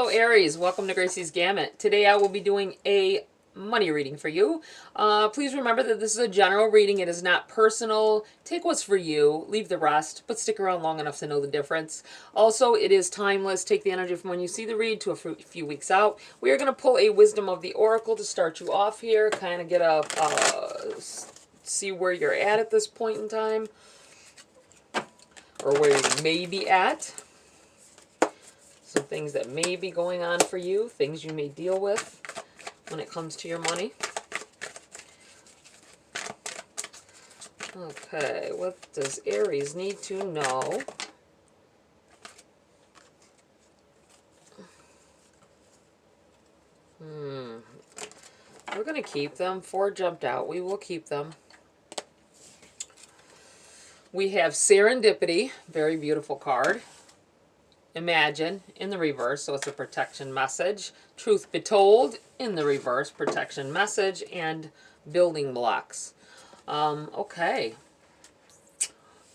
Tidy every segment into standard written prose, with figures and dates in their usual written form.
Hello Aries, welcome to Gracie's Gamut. Today I will be doing a money reading for you. Please remember that this is a general reading. It is not personal. Take what's for you, leave the rest, but stick around long enough to know the difference. Also, it is timeless. Take the energy from when you see the read to a few weeks out. We are going to pull a Wisdom of the Oracle to start you off here, kind of get a, see where you're at this point in time, or where you may be at. Some things that may be going on for you, things you may deal with when it comes to your money. Okay, what does Aries need to know? We're going to keep them. 4 jumped out. We will keep them. We have Serendipity, very beautiful card. Imagine in the reverse, so it's a protection message. Truth Be Told in the reverse, protection message, and building blocks. Okay.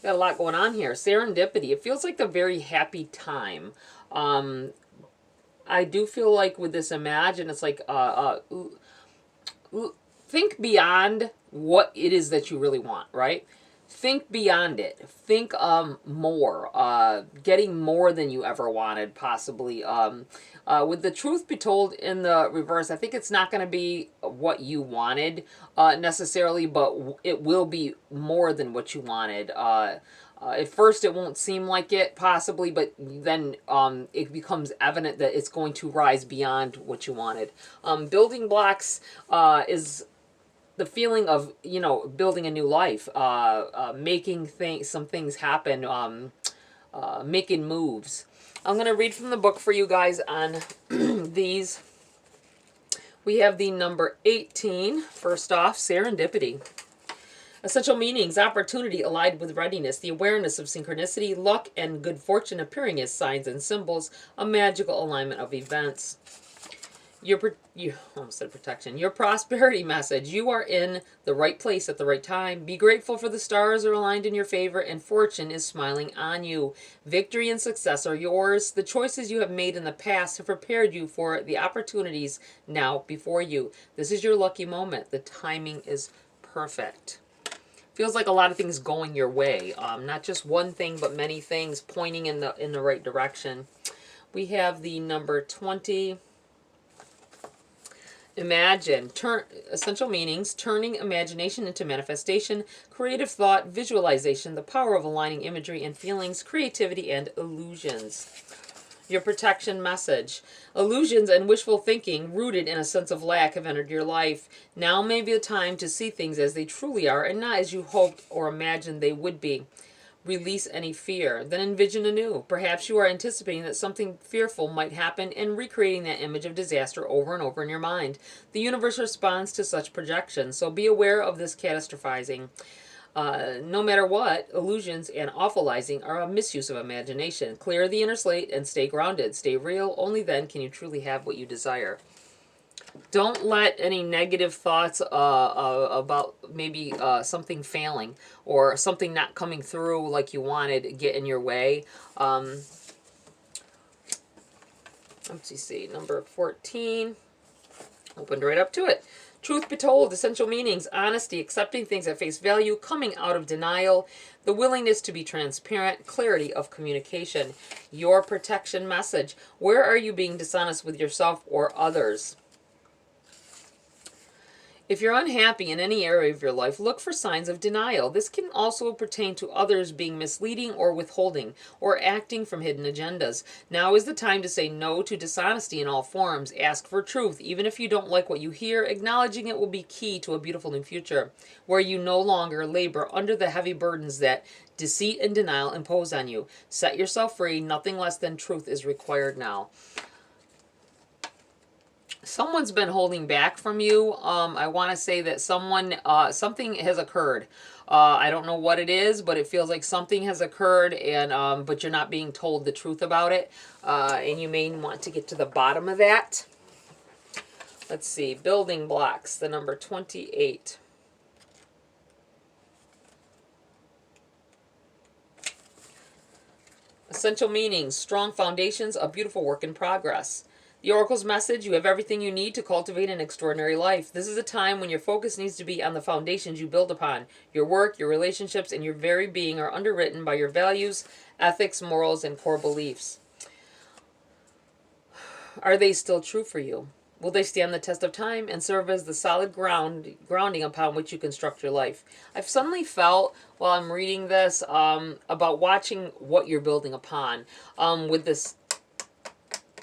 Got a lot going on here. Serendipity. It feels like a very happy time. I do feel like with this Imagine, it's like think beyond what it is that you really want, right? Think beyond it. Think more. Getting more than you ever wanted, possibly. With the Truth Be Told in the reverse, I think it's not going to be what you wanted necessarily, but it will be more than what you wanted. At first, it won't seem like it, possibly, but then it becomes evident that it's going to rise beyond what you wanted. Building blocks is the feeling of, you know, building a new life, making some things happen, making moves. I'm going to read from the book for you guys on these. We have the number 18. First off, Serendipity. Essential meanings: opportunity allied with readiness, the awareness of synchronicity, luck, and good fortune appearing as signs and symbols, a magical alignment of events. Your prosperity message: you are in the right place at the right time. Be grateful for the stars are aligned in your favor and fortune is smiling on you. Victory and success are yours. The choices you have made in the past have prepared you for the opportunities now before you. This is your lucky moment. The timing is perfect. Feels like a lot of things going your way. Not just one thing, but many things pointing in the right direction. We have the number 20. Imagine. Essential meanings: turning imagination into manifestation, creative thought, visualization, the power of aligning imagery and feelings, creativity, and illusions. Your protection message: illusions and wishful thinking rooted in a sense of lack have entered your life. Now may be the time to see things as they truly are and not as you hoped or imagined they would be. Release any fear, then envision anew. Perhaps you are anticipating that something fearful might happen and recreating that image of disaster over and over in your mind. The universe responds to such projections, so be aware of this catastrophizing. No matter what, illusions and awfulizing are a misuse of imagination. Clear the inner slate and stay grounded. Stay real. Only then can you truly have what you desire. Don't let any negative thoughts about maybe something failing or something not coming through like you wanted get in your way. Let's see, number 14. Opened right up to it. Truth Be Told, essential meanings: honesty, accepting things at face value, coming out of denial, the willingness to be transparent, clarity of communication. Your protection message: where are you being dishonest with yourself or others? If you're unhappy in any area of your life, look for signs of denial. This can also pertain to others being misleading or withholding, or acting from hidden agendas. Now is the time to say no to dishonesty in all forms. Ask for truth, even if you don't like what you hear. Acknowledging it will be key to a beautiful new future, where you no longer labor under the heavy burdens that deceit and denial impose on you. Set yourself free. Nothing less than truth is required now. Someone's been holding back from you. I want to say that something has occurred. I don't know what it is, but it feels like something has occurred, and but you're not being told the truth about it, and you may want to get to the bottom of that. Let's see, building blocks, the number 28. Essential meanings: strong foundations, a beautiful work in progress. The Oracle's message: you have everything you need to cultivate an extraordinary life. This is a time when your focus needs to be on the foundations you build upon. Your work, your relationships, and your very being are underwritten by your values, ethics, morals, and core beliefs. Are they still true for you? Will they stand the test of time and serve as the solid grounding upon which you construct your life? I've suddenly felt while I'm reading this about watching what you're building upon. With this,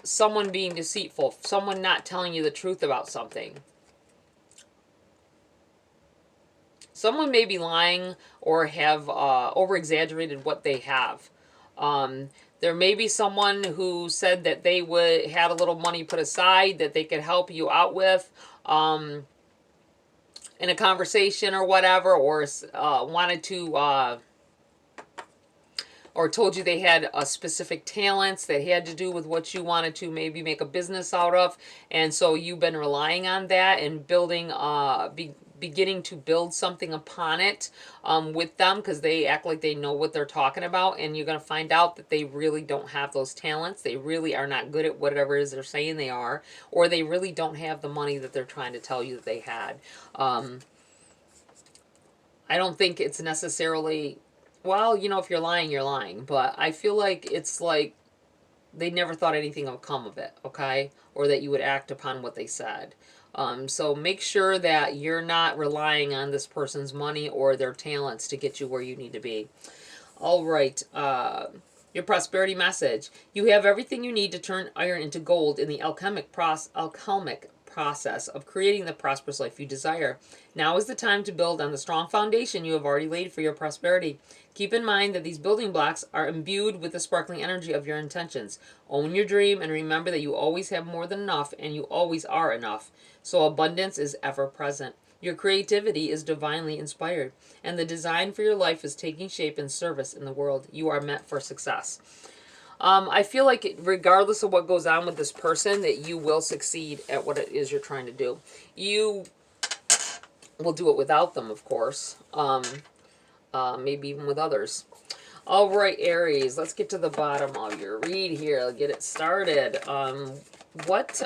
someone being deceitful, someone not telling you the truth about something. Someone may be lying or have over-exaggerated what they have. There may be someone who said that they had a little money put aside that they could help you out with in a conversation or whatever, or wanted to, or told you they had a specific talents that had to do with what you wanted to maybe make a business out of, and so you've been relying on that and building, beginning to build something upon it with them, because they act like they know what they're talking about, and you're going to find out that they really don't have those talents. They really are not good at whatever it is they're saying they are, or they really don't have the money that they're trying to tell you that they had. I don't think it's necessarily, well, you know, if you're lying, you're lying, but I feel like it's like they never thought anything would come of it, okay? Or that you would act upon what they said. So make sure that you're not relying on this person's money or their talents to get you where you need to be. All right. Your prosperity message: you have everything you need to turn iron into gold in the alchemic process of creating the prosperous life you desire. Now is the time to build on the strong foundation you have already laid for your prosperity. Keep in mind that these building blocks are imbued with the sparkling energy of your intentions. Own your dream and remember that you always have more than enough and you always are enough. So abundance is ever present. Your creativity is divinely inspired, and the design for your life is taking shape in service in the world. You are meant for success. I feel like regardless of what goes on with this person, that you will succeed at what it is you're trying to do. You will do it without them, of course. Maybe even with others. All right, Aries, let's get to the bottom of your read here. Let's get it started. What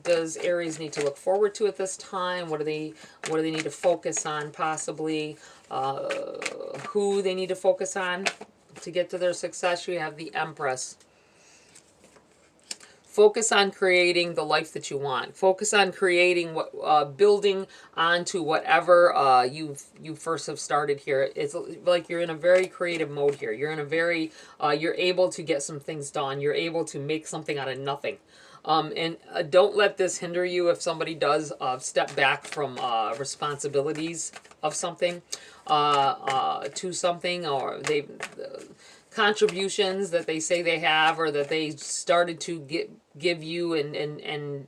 does Aries need to look forward to at this time? What do they need to focus on, possibly? Who they need to focus on to get to their success? You have the Empress. Focus on creating the life that you want. Focus on creating what, building onto whatever you first have started here. It's like you're in a very creative mode here. You're in a very, you're able to get some things done. You're able to make something out of nothing. And don't let this hinder you if somebody does step back from responsibilities of something to something, or they contributions that they say they have, or that they started to give you and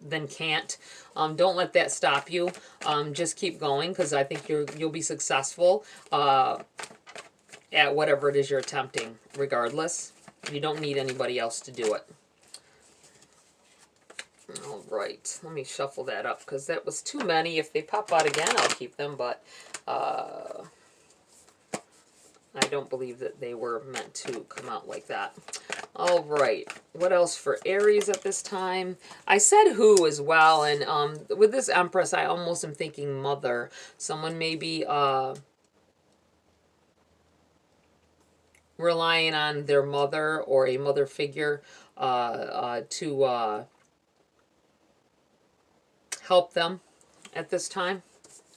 then can't. Don't let that stop you. Just keep going, because I think you'll be successful at whatever it is you're attempting, regardless. You don't need anybody else to do it. All right, let me shuffle that up, because that was too many. If they pop out again, I'll keep them, but I don't believe that they were meant to come out like that. All right, what else for Aries at this time? I said who as well, and with this Empress, I almost am thinking mother. Someone may be relying on their mother or a mother figure to help them at this time,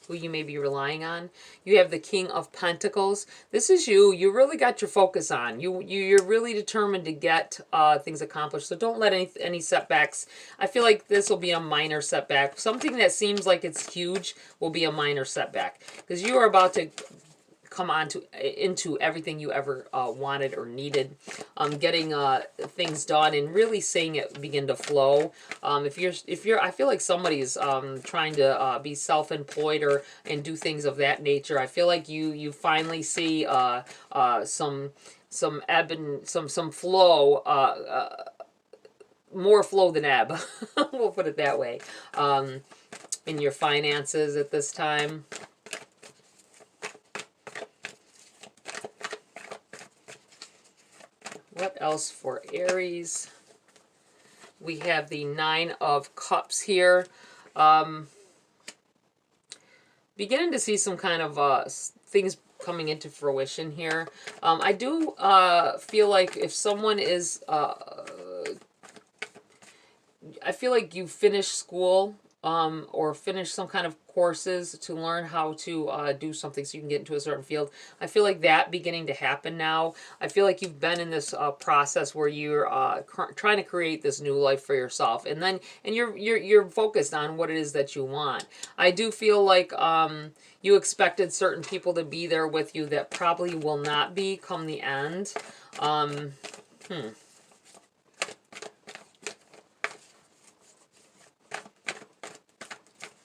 who you may be relying on. You have the King of Pentacles. This is you. You really got your focus on. You're really determined to get things accomplished. So don't let any setbacks. I feel like this will be a minor setback. Something that seems like it's huge will be a minor setback, because you are about to come on into everything you ever wanted or needed, getting things done and really seeing it begin to flow. If you're, I feel like somebody's trying to be self-employed and do things of that nature. I feel like you finally see some ebb and some flow, more flow than ebb. We'll put it that way. In your finances at this time. else for Aries? We have the Nine of Cups here. Beginning to see some kind of things coming into fruition here. I do feel like if someone is... I feel like you finish school or finish some kind of courses to learn how to do something so you can get into a certain field. I feel like that beginning to happen now. I feel like you've been in this process where you're trying to create this new life for yourself, and you're focused on what it is that you want. I do feel like you expected certain people to be there with you that probably will not be come the end.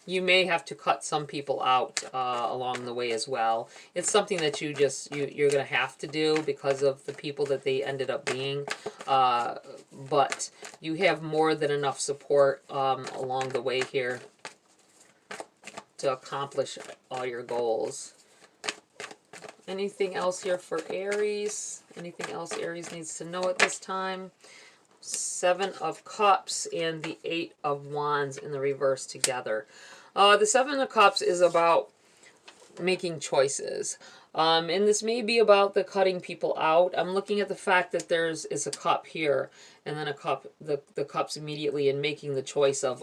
You may have to cut some people out along the way as well. It's something that you're going to have to do because of the people that they ended up being. But you have more than enough support along the way here to accomplish all your goals. Anything else here for Aries? Anything else Aries needs to know at this time? Seven of Cups and the Eight of Wands in the reverse together. The Seven of Cups is about making choices. And this may be about the cutting people out. I'm looking at the fact that is a cup here, and then a cup, the cups immediately, and making the choice of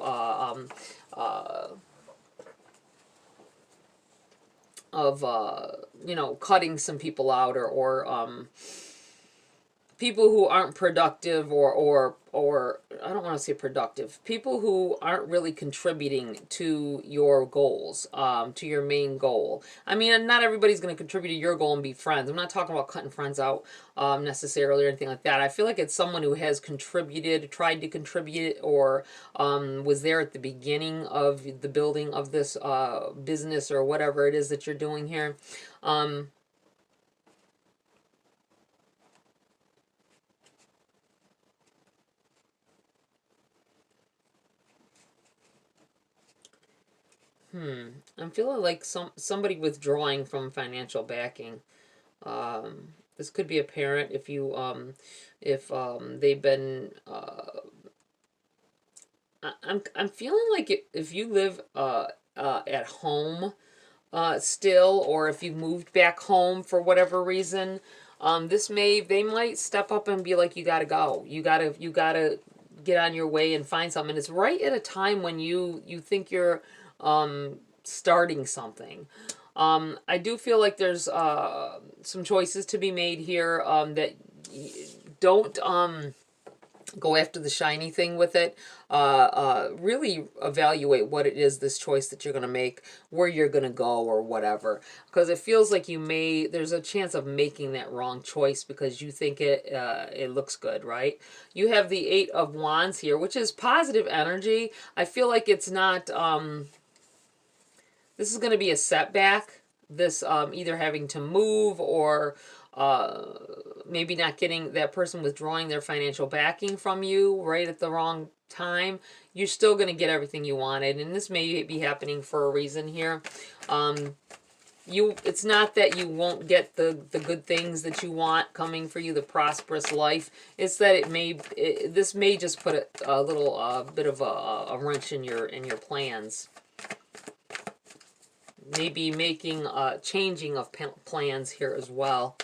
you know, cutting some people out, or people who aren't productive, or I don't want to say productive, people who aren't really contributing to your goals, to your main goal. I mean, not everybody's going to contribute to your goal and be friends. I'm not talking about cutting friends out necessarily or anything like that. I feel like it's someone who has contributed, tried to contribute, or was there at the beginning of the building of this business or whatever it is that you're doing here. I'm feeling like somebody withdrawing from financial backing. This could be a parent if you if they've been I'm feeling like if you live at home still, or if you moved back home for whatever reason, they might step up and be like, you gotta go. You gotta get on your way and find something. And it's right at a time when you think you're starting something. I do feel like there's some choices to be made here that don't go after the shiny thing with it. Really evaluate what it is, this choice that you're going to make, where you're going to go or whatever. Because it feels like there's a chance of making that wrong choice because you think it looks good, right? You have the Eight of Wands here, which is positive energy. I feel like it's not... this is going to be a setback. This either having to move or maybe not getting that person withdrawing their financial backing from you right at the wrong time. You're still going to get everything you wanted, and this may be happening for a reason here. It's not that you won't get the good things that you want coming for you, the prosperous life. It's that this may just put a little bit of a wrench in your plans. Maybe making changing of plans here as well.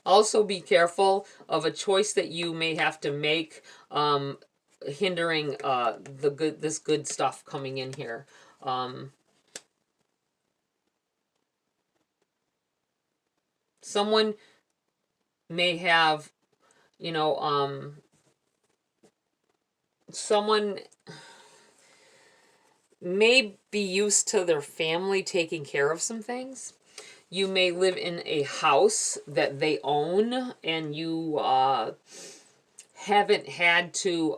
Also be careful of a choice that you may have to make hindering this good stuff coming in here. Someone may have, you know, someone may be used to their family taking care of some things. You may live in a house that they own, and you haven't had to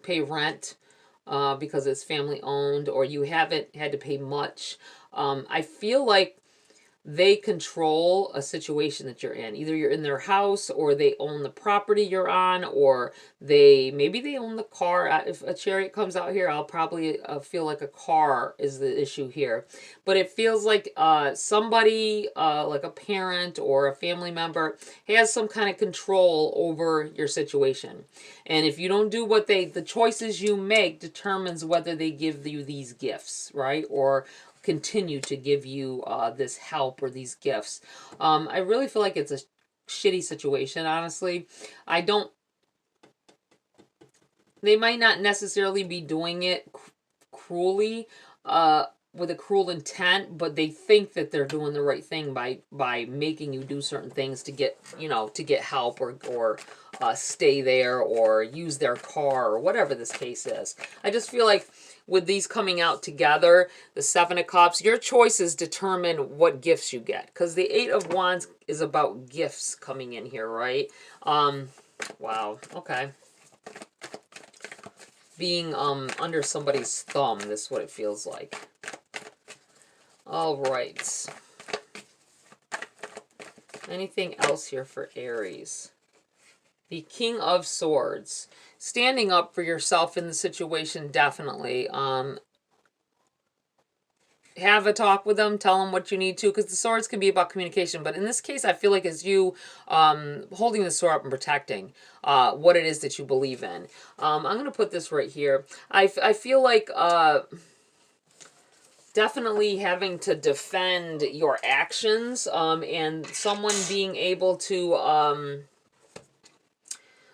pay rent because it's family owned, or you haven't had to pay much. I feel like they control a situation that you're in. Either you're in their house, or they own the property you're on, or maybe they own the car. If a chariot comes out here, I'll probably feel like a car is the issue here. But it feels like somebody, like a parent or a family member, has some kind of control over your situation. And if you don't do what the choices you make determines whether they give you these gifts, right? Or continue to give you this help or these gifts. I really feel like it's a shitty situation, honestly. I don't, they might not necessarily be doing it cruelly, with a cruel intent, but they think that they're doing the right thing by making you do certain things to get, to get help, or stay there, or use their car, or whatever this case is. I just feel like with these coming out together, the Seven of Cups, your choices determine what gifts you get. Because the Eight of Wands is about gifts coming in here, right? Wow, okay. Being under somebody's thumb, this is what it feels like. All right. Anything else here for Aries? The King of Swords. Standing up for yourself in the situation, definitely. Have a talk with them, tell them what you need to, because the swords can be about communication. But in this case, I feel like it's you holding the sword up and protecting what it is that you believe in. I'm going to put this right here. I feel like definitely having to defend your actions, and someone being able to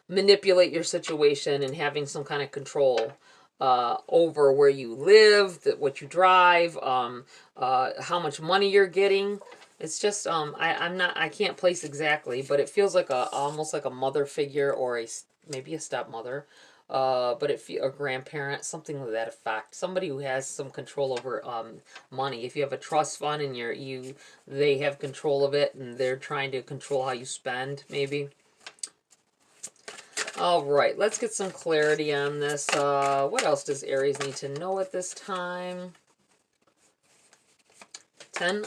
manipulate your situation and having some kind of control over where you live, what you drive, how much money you're getting. It's just I can't place exactly, but it feels like almost like a mother figure, or maybe a stepmother, but a grandparent, something to that effect. Somebody who has some control over money. If you have a trust fund and they have control of it, and they're trying to control how you spend, maybe. All right, let's get some clarity on this. What else does Aries need to know at this time? 10.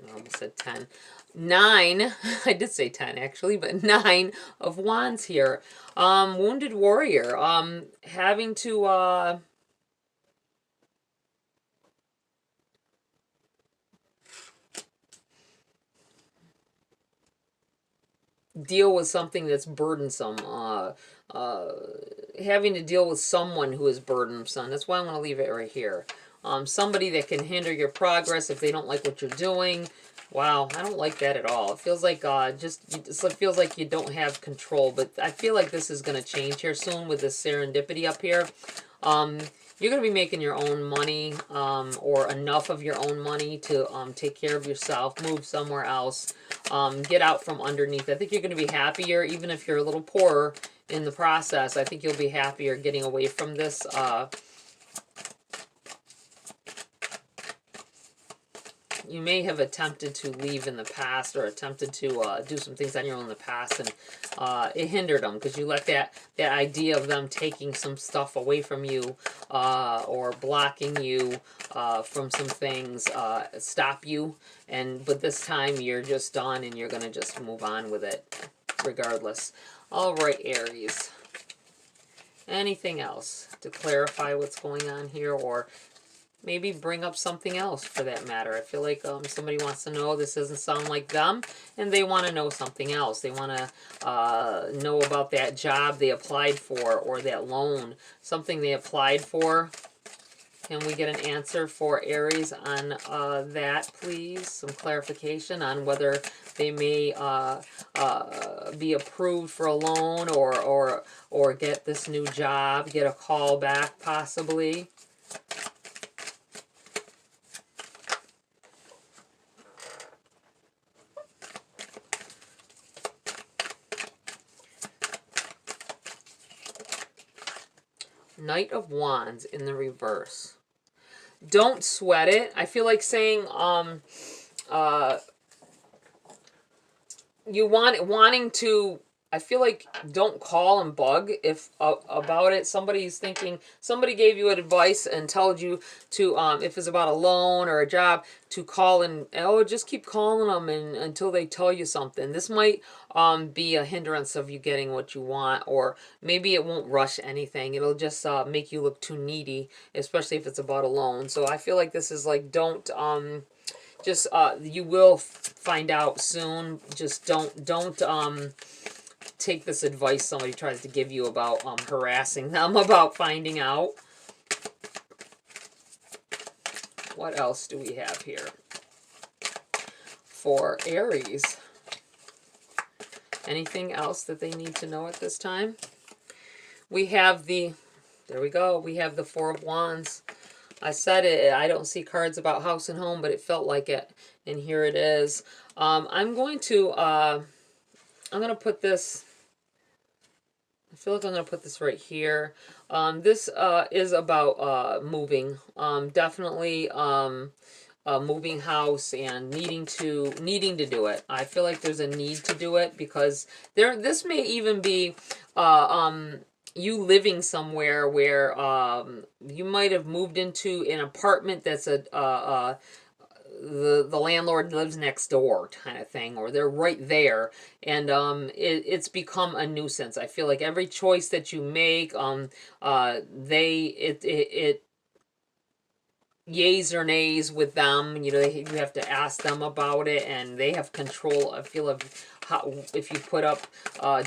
I almost said 10. 9. I did say 10, actually, but 9 of Wands here. Wounded warrior. Having to... deal with something that's burdensome, having to deal with someone who is burdensome. That's why I want to leave it right here. Somebody that can hinder your progress if they don't like what you're doing. Wow, I don't like that at all. It feels like it feels like you don't have control, but I feel like this is going to change here soon with this serendipity up here. You're going to be making your own money, or enough of your own money to take care of yourself, move somewhere else, get out from underneath. I think you're going to be happier, even if you're a little poorer in the process. I think you'll be happier getting away from this. You may have attempted to leave in the past, or attempted to do some things on your own in the past, and it hindered them because you let that idea of them taking some stuff away from you, or blocking you from some things, stop you. But this time you're just done, and you're going to just move on with it regardless. All right, Aries. Anything else to clarify what's going on here, or maybe bring up something else for that matter? I feel like somebody wants to know, this doesn't sound like them, and they want to know something else. They want to know about that job they applied for, or that loan, something they applied for. Can we get an answer for Aries on that, please? Some clarification on whether they may be approved for a loan, or get this new job, get a call back possibly. Knight of Wands in the reverse. Don't sweat it. I feel like saying wanting to I feel like don't call and bug if about it. Somebody's thinking, somebody gave you advice and told you to, if it's about a loan or a job, to call and, oh, just keep calling them until they tell you something. This might be a hindrance of you getting what you want, or maybe it won't rush anything. It'll just make you look too needy, especially if it's about a loan. So I feel like this is like, don't, just, you will find out soon. Just don't, take this advice somebody tries to give you about harassing them about finding out. What else do we have here for Aries? Anything else that they need to know at this time? We have the, there we go, we have the Four of Wands. I said it, I don't see cards about house and home, but it felt like it, and here it is. I'm going to put this, I feel like I'm going to put this right here. This is about moving. Definitely moving house and needing to do it. I feel like there's a need to do it because this may even be you living somewhere where you might have moved into an apartment that's the landlord lives next door kind of thing, or they're right there, and it's become a nuisance. I feel like every choice that you make, it yays or nays with them. You know, you have to ask them about it, and they have control, I feel, of how, if you put up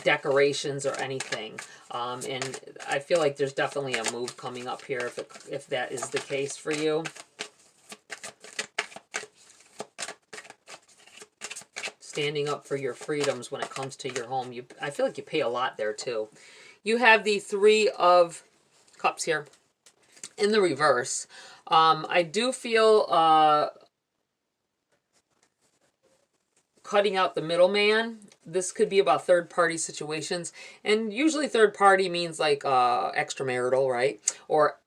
decorations or anything. And I feel like there's definitely a move coming up here if that is the case for you. Standing up for your freedoms when it comes to your home. I feel like you pay a lot there too. You have the Three of Cups here in the reverse. I do feel cutting out the middleman. This could be about third-party situations, and usually third-party means like extramarital, right? Or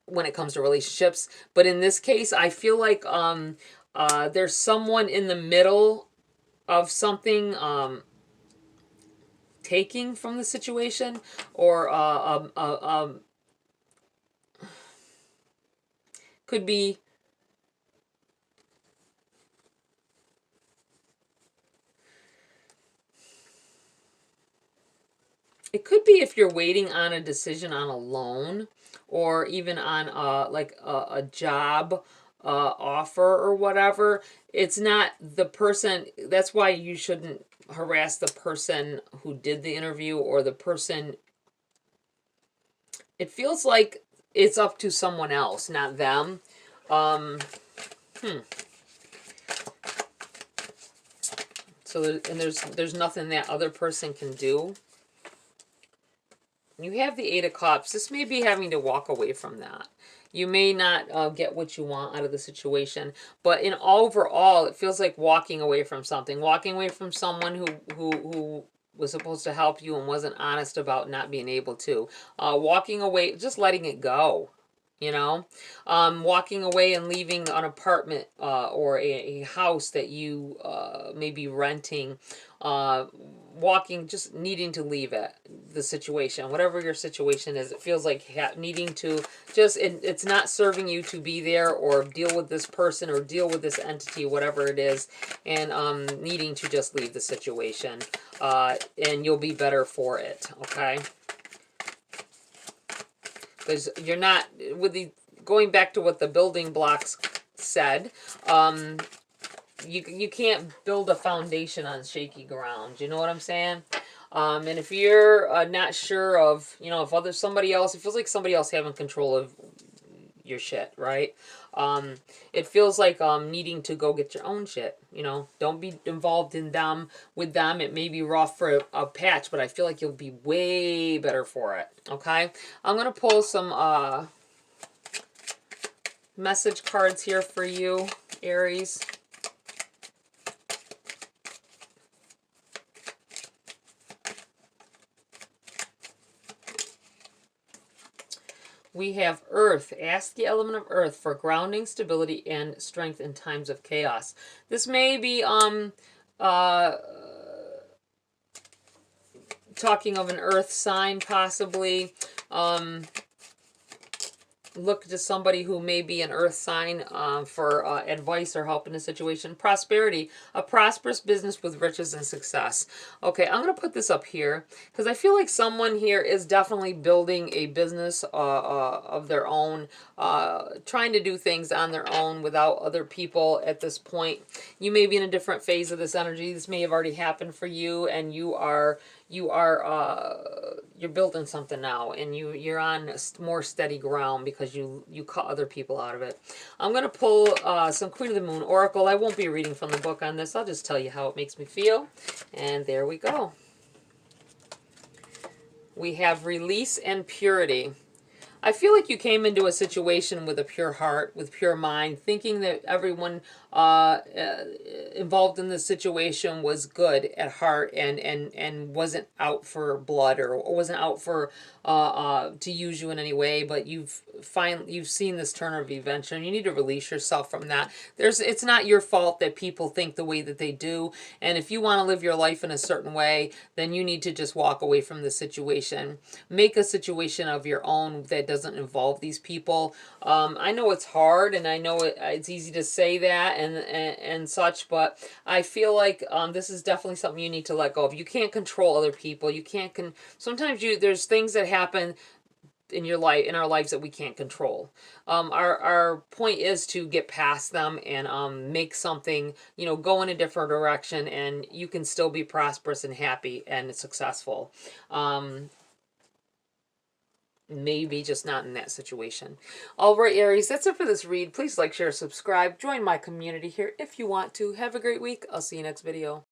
when it comes to relationships. But in this case, I feel like there's someone in the middle of something taking from the situation, or could be it could be if you're waiting on a decision on a loan, or even on like a job offer or whatever. It's not the person. That's why you shouldn't harass the person who did the interview, or the person. It feels like it's up to someone else, not them. So there's nothing that other person can do. You have the Eight of Cups. This may be having to walk away from that. You may not get what you want out of the situation, but in overall, it feels like walking away from something, walking away from someone who was supposed to help you and wasn't honest about not being able to. Walking away, just letting it go. You know, walking away and leaving an apartment or a house that you may be renting, walking, just needing to leave it, the situation, whatever your situation is. It feels like needing to just, it's not serving you to be there or deal with this person or deal with this entity, whatever it is, and needing to just leave the situation, and you'll be better for it, okay? Because you're not, with the, going back to what the building blocks said, you can't build a foundation on shaky ground. You know what I'm saying? And if you're not sure of, you know, if somebody else, it feels like somebody else having control of your shit, right? It feels like needing to go get your own shit. You know, don't be involved in them with them. It may be rough for a patch, but I feel like you'll be way better for it. Okay, I'm gonna pull some message cards here for you, Aries. We have Earth. Ask the element of Earth for grounding, stability, and strength in times of chaos. This may be talking of an earth sign, possibly. Look to somebody who may be an earth sign for advice or help in a situation. Prosperity, a prosperous business with riches and success. Okay, I'm going to put this up here because I feel like someone here is definitely building a business of their own, trying to do things on their own without other people at this point. You may be in a different phase of this energy. This may have already happened for you, and you're building something now, and you're on more steady ground because you cut other people out of it. I'm going to pull some Queen of the Moon Oracle. I won't be reading from the book on this. I'll just tell you how it makes me feel. And there we go. We have release and purity. I feel like you came into a situation with a pure heart, with pure mind, thinking that everyone involved in this situation was good at heart and wasn't out for blood or wasn't out for to use you in any way. But you've seen this turn of events, and you need to release yourself from that. It's not your fault that people think the way that they do, and if you want to live your life in a certain way, then you need to just walk away from the situation. Make a situation of your own that doesn't involve these people. I know it's hard, and I know it's easy to say that and such, but I feel like this is definitely something you need to let go of. You can't control other people. You can't sometimes there's things that happen in your life, in our lives, that we can't control. Our point is to get past them and make something, go in a different direction, and you can still be prosperous and happy and successful. Maybe just not in that situation. All right, Aries, that's it for this read. Please like, share, subscribe. Join my community here if you want to. Have a great week. I'll see you next video.